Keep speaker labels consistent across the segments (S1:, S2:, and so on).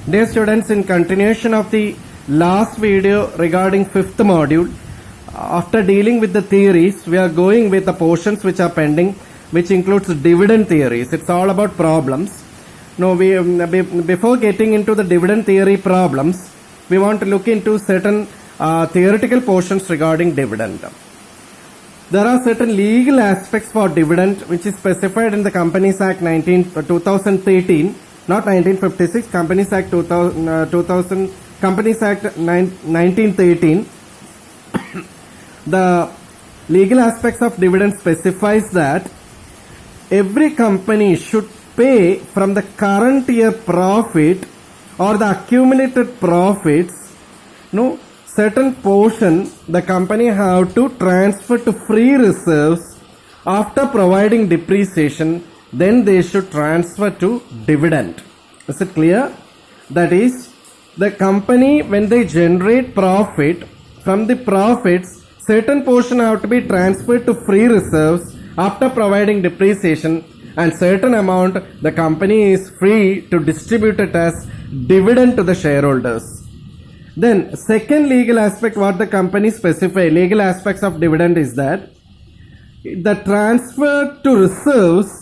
S1: Dear students, in continuation of the last video regarding fifth module, after dealing with the theories, we are going with the portions which are pending, which includes dividend theories. It's all about problems. Now, before getting into the dividend theory problems, we want to look into certain theoretical portions regarding dividend. There are certain legal aspects for dividend which is specified in the Companies Act 2013, not 1956, Companies Act 2000, Companies Act 1913. The legal aspects of dividend specifies that every company should pay from the current year profit or the accumulated profits, certain portion the company have to transfer to free reserves after providing depreciation. Then they should transfer to dividend. Is it clear? That is, the company, when they generate profit, from the profits, certain portion have to be transferred to free reserves after providing depreciation, and certain amount the company is free to distribute it as dividend to the shareholders. Then second legal aspect what the company specify, legal aspects of dividend is that the transfer to reserves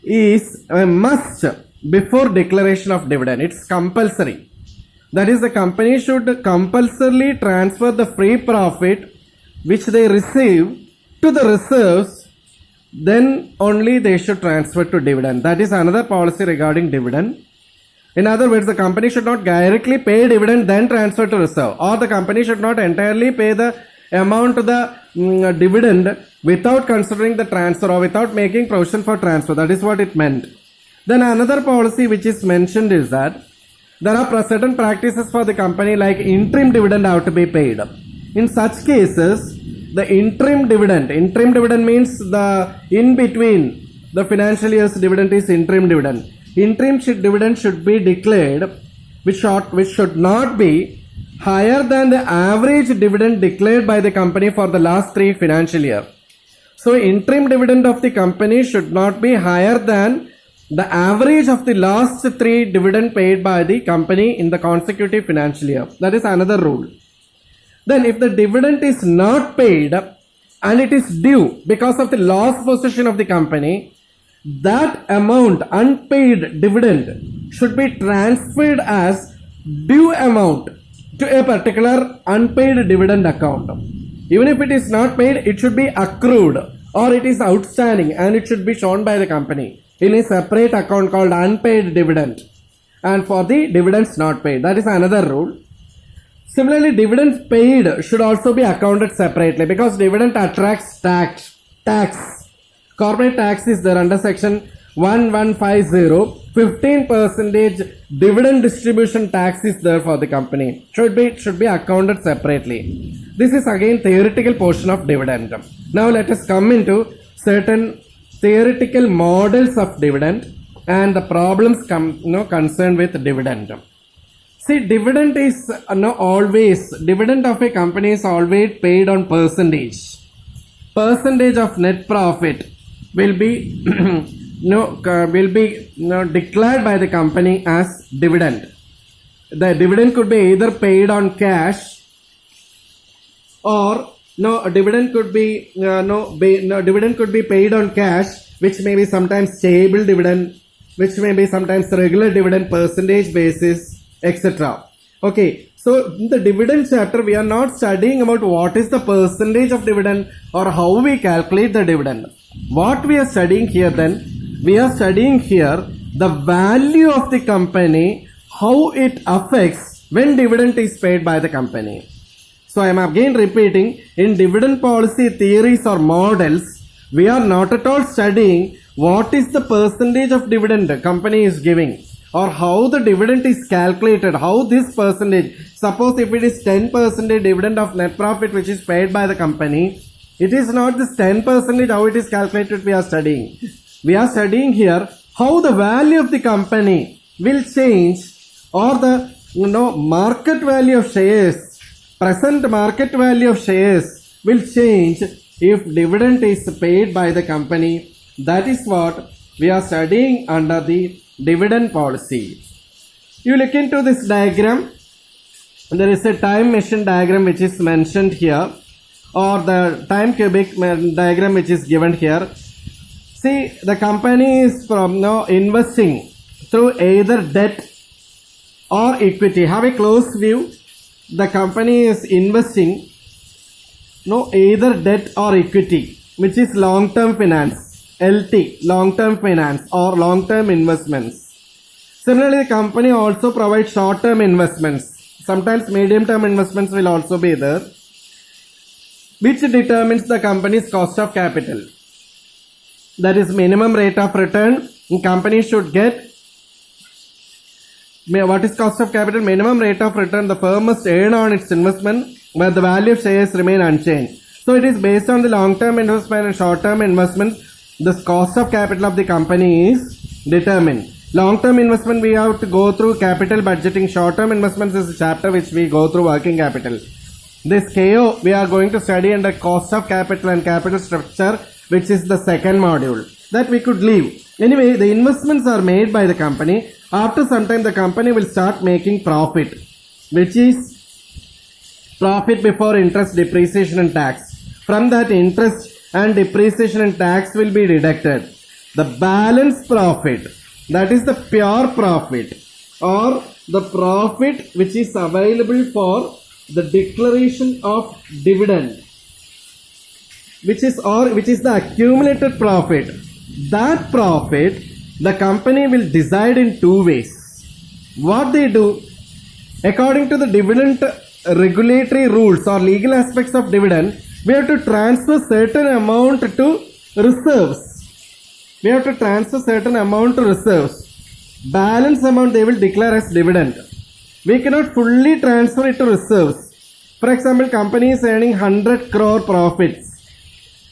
S1: is a must before declaration of dividend. It's compulsory. That is, the company should compulsorily transfer the free profit which they receive to the reserves, then only they should transfer to dividend. That is another policy regarding dividend. In other words, the company should not directly pay dividend then transfer to reserve, or the company should not entirely pay the amount of the dividend without considering the transfer or without making provision for transfer. That is what it meant. Then another policy which is mentioned is that there are certain practices for the company like interim dividend have to be paid. In such cases, the interim dividend means the in between the financial year's dividend is interim dividend. Interim dividend should be declared which should not be higher than the average dividend declared by the company for the last 3 financial year. So interim dividend of the company should not be higher than the average of the last 3 dividend paid by the company in the consecutive financial year. That is another rule. Then if the dividend is not paid and it is due because of the loss position of the company, that amount, unpaid dividend, should be transferred as due amount to a particular unpaid dividend account. Even if it is not paid, it should be accrued or it is outstanding and it should be shown by the company in a separate account called unpaid dividend, and for the dividends not paid. That is another rule. Similarly, dividends paid should also be accounted separately because dividend attracts tax. Corporate tax is there under section 1150. 15% dividend distribution tax is there for the company. Should be accounted separately. This is again theoretical portion of dividend. Now let us come into certain theoretical models of dividend and the problems concerned with dividend. See, dividend is dividend of a company is always paid on percentage. Percentage of net profit will be declared by the company as dividend. The dividend could be either paid on cash or dividend could be paid on cash, which may be sometimes stable dividend, which may be sometimes regular dividend, percentage basis, etc. Okay, so in the dividend chapter we are not studying about what is the percentage of dividend or how we calculate the dividend. What we are studying here then, we are studying here the value of the company, how it affects when dividend is paid by the company. So I am again repeating, in dividend policy theories or models, we are not at all studying what is the percentage of dividend the company is giving or how the dividend is calculated, how this percentage, suppose if it is 10% dividend of net profit which is paid by the company, it is not this 10% how it is calculated we are studying. We are studying here how the value of the company will change or the market value of shares, present market value of shares will change if dividend is paid by the company. That is what we are studying under the dividend policy. You look into this diagram. There is a time machine diagram which is mentioned here, or the time cubic diagram which is given here. See, the company is investing through either debt or equity. Have a close view. The company is investing either debt or equity, which is long-term finance, LT, long-term finance or long-term investments. Similarly, the company also provides short-term investments. Sometimes medium-term investments will also be there, which determines the company's cost of capital. That is minimum rate of return company should get. What is cost of capital? Minimum rate of return the firm must earn on its investment where the value of shares remain unchanged. So it is based on the long-term investment and short-term investment. The cost of capital of the company is determined. Long-term investment we have to go through capital budgeting. Short-term investments is a chapter which we go through working capital. This KO we are going to study under cost of capital and capital structure, which is the second module that we could leave. Anyway, the investments are made by the company. After some time the company will start making profit, which is profit before interest, depreciation and tax. From that, interest and depreciation and tax will be deducted. The balance profit, that is the pure profit or the profit which is available for the declaration of dividend, which is the accumulated profit. That profit the company will decide in two ways. What they do, according to the dividend regulatory rules or legal aspects of dividend, we have to transfer certain amount to reserves. We have to transfer certain amount to reserves. Balance amount they will declare as dividend. We cannot fully transfer it to reserves. For example, company is earning 100 crore profits.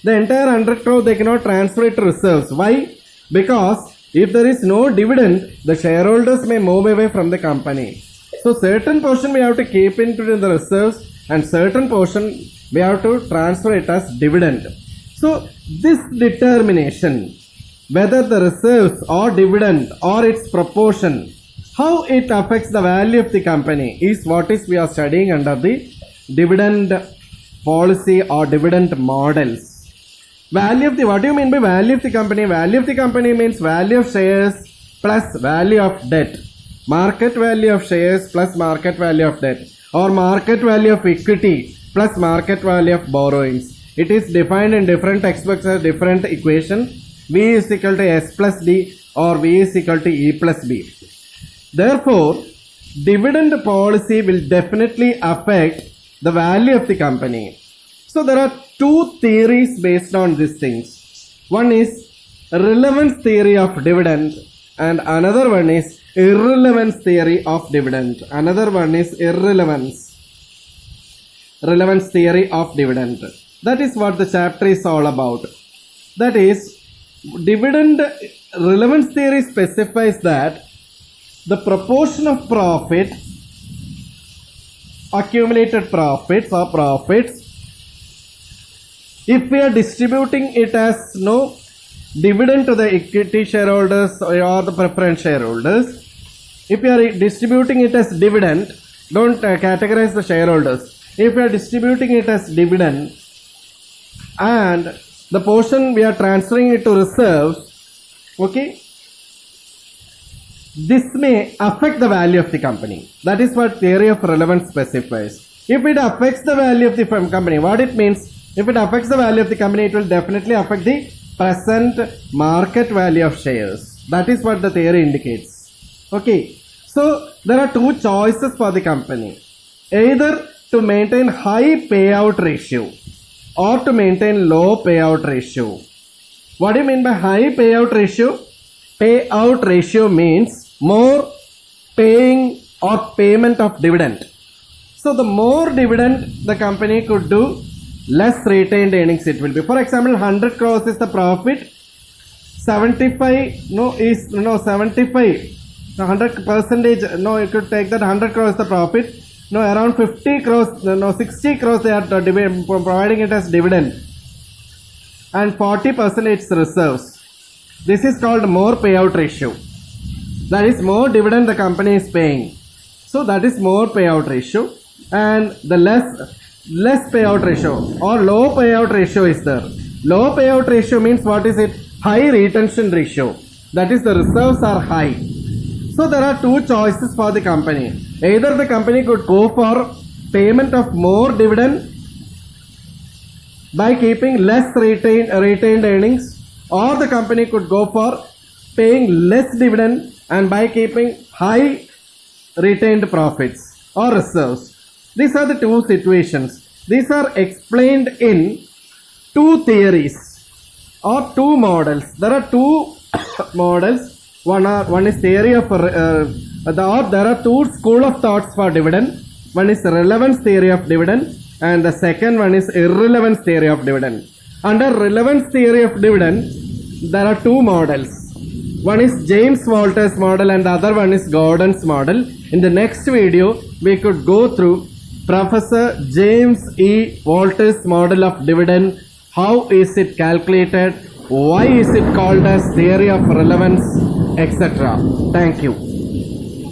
S1: The entire 100 crore they cannot transfer it to reserves. Why? Because if there is no dividend, the shareholders may move away from the company. So certain portion we have to keep into the reserves and certain portion we have to transfer it as dividend. So this determination, whether the reserves or dividend or its proportion, how it affects the value of the company is what is we are studying under the dividend policy or dividend models. Value of the, what do you mean by value of the company? Value of the company means value of shares plus value of debt. Market value of shares plus market value of debt, or market value of equity plus market value of borrowings. It is defined in different textbooks as different equation. V is equal to S plus D or V is equal to E plus B. Therefore, dividend policy will definitely affect the value of the company. So there are two theories based on these things. One is relevance theory of dividend and another one is irrelevance theory of dividend. Another one is relevance theory of dividend. That is what the chapter is all about. That is, dividend relevance theory specifies that the proportion of profit, accumulated profits or profits, if we are distributing it as dividend to the equity shareholders or the preference shareholders, if you are distributing it as dividend, don't categorize the shareholders. If you are distributing it as dividend and the portion we are transferring it to reserves, okay, this may affect the value of the company. That is what theory of relevance specifies. If it affects the value of the company, what it means? If it affects the value of the company, it will definitely affect the present market value of shares. That is what the theory indicates. Okay. So there are two choices for the company. Either to maintain high payout ratio or to maintain low payout ratio. What do you mean by high payout ratio? Payout ratio means more paying or payment of dividend. So the more dividend the company could do, less retained earnings it will be. For example, 100 crores is the profit, 75 100 percentage, you could take that 100 crores the profit, around 50 crores, 60 crores they are providing it as dividend and 40% it's reserves. This is called more payout ratio. That is more dividend the company is paying. So that is more payout ratio, and the less payout ratio or low payout ratio is there. Low payout ratio means what is it? High retention ratio. That is the reserves are high. So there are two choices for the company. Either the company could go for payment of more dividend by keeping less retained earnings, or the company could go for paying less dividend and by keeping high retained profits or reserves. These are the two situations. These are explained in two theories or two models. There are two models. One is theory of there are two school of thoughts for dividend. One is relevance theory of dividend, and the second one is irrelevance theory of dividend. Under relevance theory of dividend, there are two models. One is James Walter's model and the other one is Gordon's model. In the next video, we could go through Professor James E. Walter's model of dividend. How is it calculated? Why is it called as theory of relevance, etc. Thank you.